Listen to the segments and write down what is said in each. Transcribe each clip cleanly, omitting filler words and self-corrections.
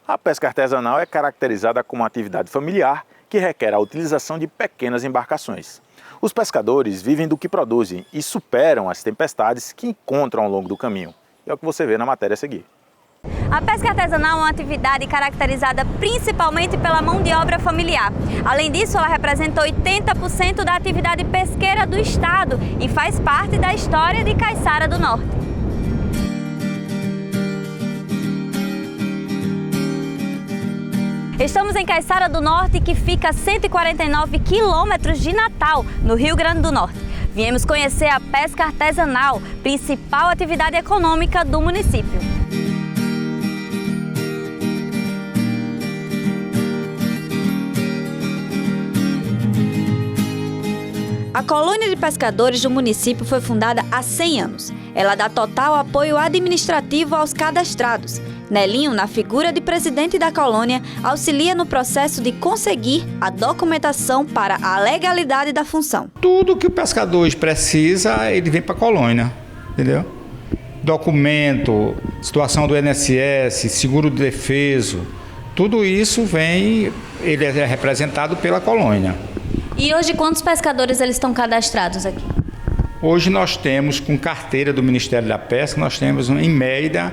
A pesca artesanal é caracterizada como uma atividade familiar que requer a utilização de pequenas embarcações. Os pescadores vivem do que produzem e superam as tempestades que encontram ao longo do caminho. É o que você vê na matéria a seguir. A pesca artesanal é uma atividade caracterizada principalmente pela mão de obra familiar. Além disso, ela representa 80% da atividade pesqueira do estado e faz parte da história de Caiçara do Norte. Estamos em Caiçara do Norte, que fica a 149 quilômetros de Natal, no Rio Grande do Norte. Viemos conhecer a pesca artesanal, principal atividade econômica do município. A colônia de pescadores do município foi fundada há 100 anos. Ela dá total apoio administrativo aos cadastrados. Nelinho, na figura de presidente da colônia, auxilia no processo de conseguir a documentação para a legalidade da função. Tudo que o pescador hoje precisa, ele vem para a colônia, entendeu? Documento, situação do INSS, seguro de defeso, tudo isso vem, ele é representado pela colônia. E hoje quantos pescadores eles estão cadastrados aqui? Hoje nós temos, com carteira do Ministério da Pesca, nós temos em média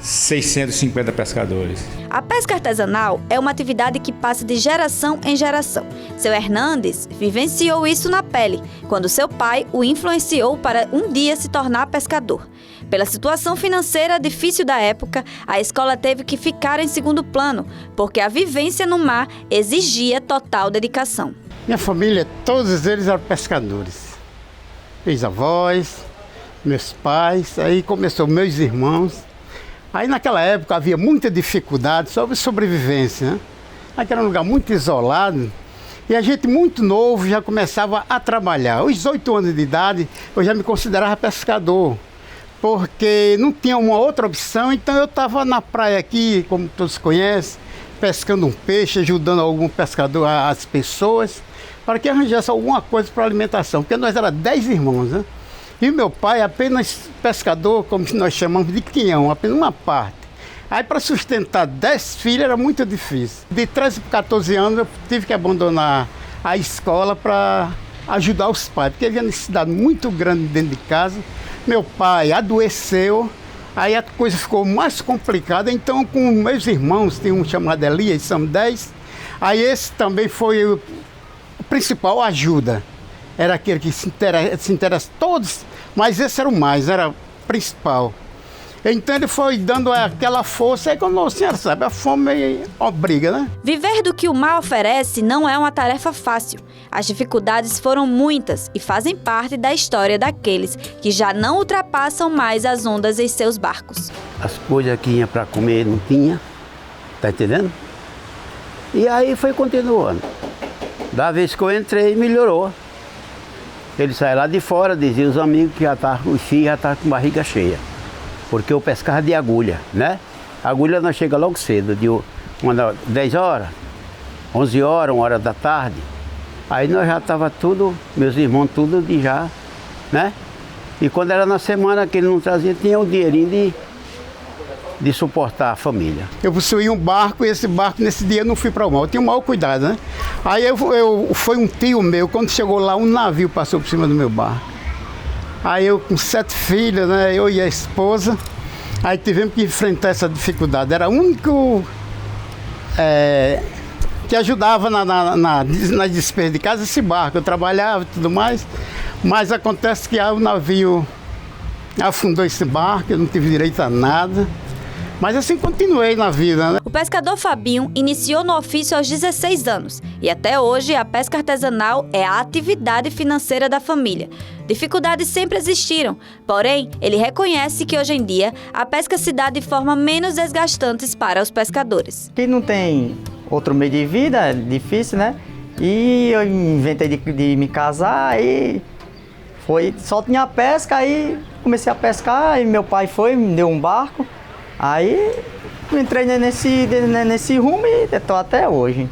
650 pescadores. A pesca artesanal é uma atividade que passa de geração em geração. Seu Hernandes vivenciou isso na pele, quando seu pai o influenciou para um dia se tornar pescador. Pela situação financeira difícil da época, a escola teve que ficar em segundo plano, porque a vivência no mar exigia total dedicação. Minha família, todos eles eram pescadores. Meus avós, meus pais, aí começou meus irmãos. Aí naquela época havia muita dificuldade sobre sobrevivência, né? Aqui era um lugar muito isolado e a gente muito novo já começava a trabalhar. Aos 8 anos de idade eu já me considerava pescador, porque não tinha uma outra opção, então eu estava na praia aqui, como todos conhecem, pescando um peixe, ajudando algum pescador, as pessoas, para que arranjasse alguma coisa para alimentação, porque nós éramos 10 irmãos, né? E meu pai apenas pescador, como nós chamamos de quinhão, apenas uma parte. Aí para sustentar 10 filhos era muito difícil. De 13 para 14 anos eu tive que abandonar a escola para ajudar os pais, porque havia necessidade muito grande dentro de casa. Meu pai adoeceu, aí a coisa ficou mais complicada, então com meus irmãos, tem um chamado Elias, são 10, aí esse também foi o principal ajuda. Era aquele que se interessa todos, mas esse era o mais, era o principal. Então ele foi dando aquela força, aí como a senhora sabe, a fome obriga, né? Viver do que o mar oferece não é uma tarefa fácil. As dificuldades foram muitas e fazem parte da história daqueles que já não ultrapassam mais as ondas em seus barcos. As coisas que tinha para comer não tinha, tá entendendo? E aí foi continuando. Da vez que eu entrei, melhorou. Ele saiu lá de fora, dizia os amigos que os filhos já estavam com barriga cheia. Porque eu pescava de agulha, né? A agulha nós chega logo cedo, de 10 horas, 11 horas, 1 hora da tarde. Aí nós já estava tudo, meus irmãos tudo de já, né? E quando era na semana que ele não trazia, tinha o dinheirinho de suportar a família. Eu possuí um barco e esse barco nesse dia eu não fui para o mar, eu tinha um mau cuidado, né? Aí foi um tio meu, quando chegou lá um navio passou por cima do meu barco. Aí eu com 7 filhas, né, eu e a esposa, aí tivemos que enfrentar essa dificuldade. Era o único que ajudava na despesa de casa, esse barco. Eu trabalhava e tudo mais, mas acontece que o navio afundou esse barco, eu não tive direito a nada. Mas assim continuei na vida, né? O pescador Fabinho iniciou no ofício aos 16 anos e até hoje a pesca artesanal é a atividade financeira da família. Dificuldades sempre existiram, porém ele reconhece que hoje em dia a pesca se dá de forma menos desgastante para os pescadores. Quem não tem outro meio de vida é difícil, né? E eu inventei de me casar e só tinha a pesca, aí comecei a pescar e meu pai me deu um barco. Aí eu entrei nesse rumo e estou até hoje.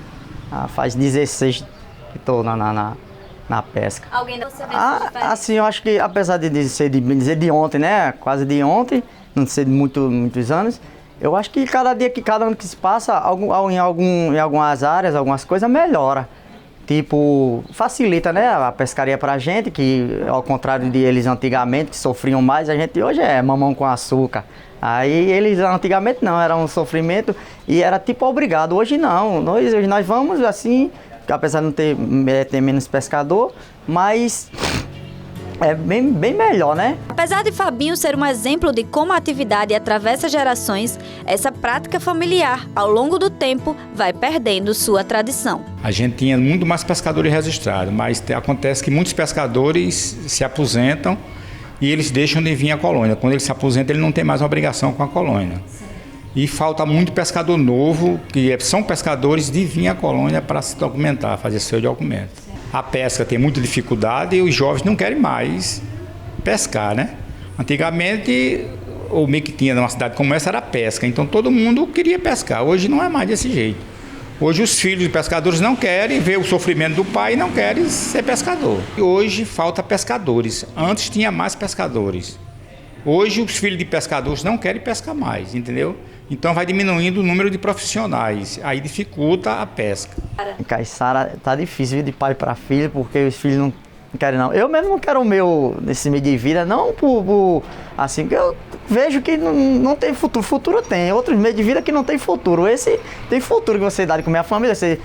Faz 16 que estou na pesca. Alguém da você vê diferente? Assim, eu acho que apesar de dizer de ontem, né? Quase de ontem, não ser muitos anos, Eu acho que cada ano que se passa, em algumas áreas, algumas coisas melhora. Tipo, facilita, né, a pescaria pra gente, que ao contrário de eles antigamente, que sofriam mais, a gente hoje é mamão com açúcar. Aí eles antigamente não, era um sofrimento e era tipo obrigado. Hoje não, hoje nós vamos assim, apesar de não ter menos pescador, mas é bem melhor, né? Apesar de Fabinho ser um exemplo de como a atividade atravessa gerações, essa prática familiar, ao longo do tempo, vai perdendo sua tradição. A gente tinha muito mais pescadores registrados, mas acontece que muitos pescadores se aposentam e eles deixam de vir à colônia. Quando ele se aposenta, ele não tem mais obrigação com a colônia. E falta muito pescador novo, que são pescadores de vir à colônia para se documentar, fazer seu documento. A pesca tem muita dificuldade e os jovens não querem mais pescar, né? Antigamente, o meio que tinha numa cidade como essa era pesca, então todo mundo queria pescar. Hoje não é mais desse jeito. Hoje os filhos de pescadores não querem ver o sofrimento do pai e não querem ser pescador. E hoje falta pescadores. Antes tinha mais pescadores. Hoje os filhos de pescadores não querem pescar mais, entendeu? Então vai diminuindo o número de profissionais, aí dificulta a pesca. Caiçara, tá difícil de pai para filho, porque os filhos não querem não. Eu mesmo não quero o meu nesse meio de vida, não por assim, porque eu vejo que não tem futuro. Futuro tem, outros meios de vida que não tem futuro. Esse tem futuro que você dá com a minha família, você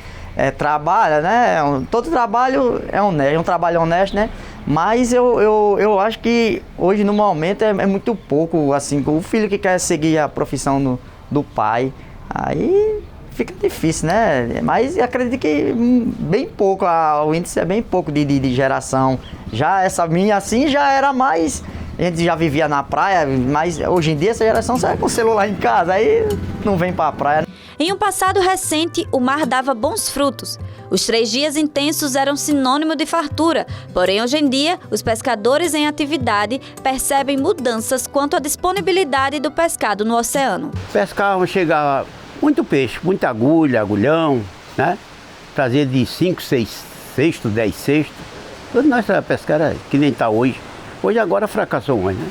trabalha, né? Todo trabalho é honesto, é um trabalho honesto, né? Mas eu acho que hoje no momento é muito pouco, assim, o filho que quer seguir a profissão do pai, aí fica difícil, né? Mas acredito que bem pouco, o índice é bem pouco de geração. Já essa minha assim já era mais, a gente já vivia na praia, mas hoje em dia essa geração sai com o celular em casa, aí não vem pra praia. Em um passado recente, o mar dava bons frutos. Os 3 dias intensos eram sinônimo de fartura, porém hoje em dia, os pescadores em atividade percebem mudanças quanto à disponibilidade do pescado no oceano. Pescavam, chegava muito peixe, muita agulha, agulhão, né? Trazia de 5, 6 cestos, 10 cestos. Tudo nós pescar que nem está hoje. Hoje agora fracassou mais, né?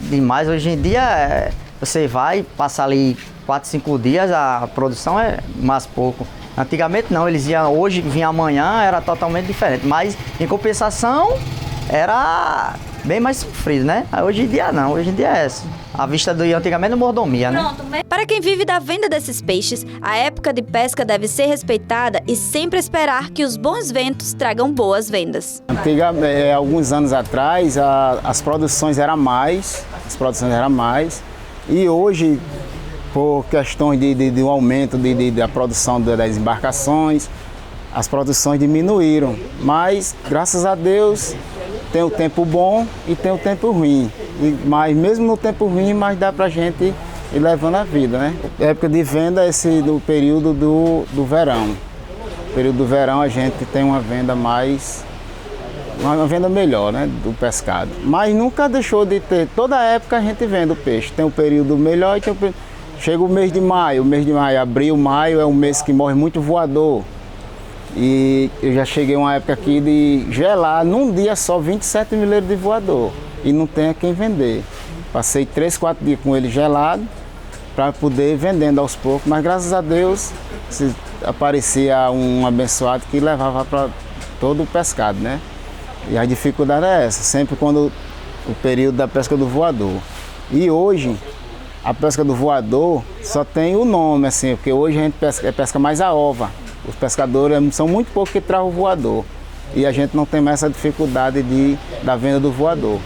Demais, hoje em dia você vai, passa ali 4, 5 dias, a produção é mais pouco. Antigamente não, eles iam hoje, vinham amanhã, era totalmente diferente. Mas em compensação era bem mais sofrido, né? Hoje em dia não, hoje em dia é essa. A vista do antigamente é mordomia, né? Para quem vive da venda desses peixes, a época de pesca deve ser respeitada e sempre esperar que os bons ventos tragam boas vendas. Alguns anos atrás, as produções eram mais, e hoje, por questões de um aumento da produção das embarcações, as produções diminuíram. Mas, graças a Deus, tem o tempo bom e tem o tempo ruim. Mas mesmo no tempo ruim, mas dá pra gente ir levando a vida, né? A época de venda é no período do verão. No período do verão a gente tem uma venda uma venda melhor, né, do pescado. Mas nunca deixou de ter, toda época a gente vende o peixe. Tem um período melhor e tem chega o mês de maio, abril, maio é um mês que morre muito voador. E eu já cheguei uma época aqui de gelar, num dia só, 27 milheiros de voador. E não tem a quem vender. Passei 3, 4 dias com ele gelado para poder ir vendendo aos poucos. Mas graças a Deus aparecia um abençoado que levava para todo o pescado, né? E a dificuldade é essa, sempre quando o período da pesca do voador. E hoje, a pesca do voador só tem o nome, assim, porque hoje a gente pesca mais a ova. Os pescadores são muito poucos que trazem o voador. E a gente não tem mais essa dificuldade da venda do voador.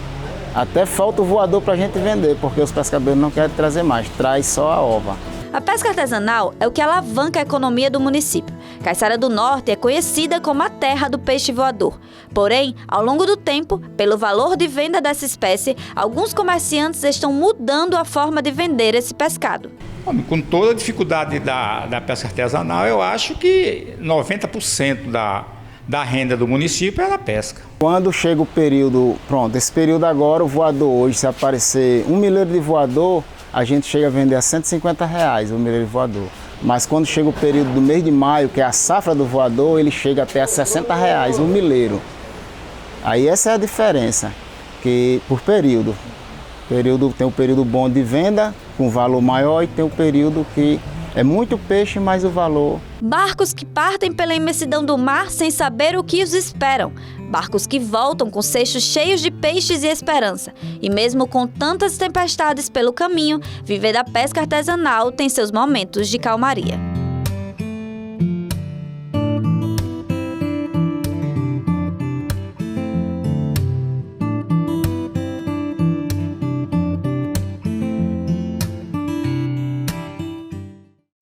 Até falta o voador para a gente vender, porque os pescadores não querem trazer mais, traz só a ova. A pesca artesanal é o que alavanca a economia do município. Caiçara do Norte é conhecida como a terra do peixe voador. Porém, ao longo do tempo, pelo valor de venda dessa espécie, alguns comerciantes estão mudando a forma de vender esse pescado. Com toda a dificuldade da pesca artesanal, eu acho que 90% da renda do município é da pesca. Quando chega o período, esse período agora, o voador hoje, se aparecer 1 milheiro de voador, a gente chega a vender a R$150 o milheiro de voador. Mas quando chega o período do mês de maio, que é a safra do voador, ele chega até a R$60 o milheiro. Aí essa é a diferença, que por período. Tem o período bom de venda, com valor maior, e tem o período que é muito peixe, mas o valor... Barcos que partem pela imensidão do mar sem saber o que os esperam. Barcos que voltam com cestos cheios de peixes e esperança. E mesmo com tantas tempestades pelo caminho, viver da pesca artesanal tem seus momentos de calmaria.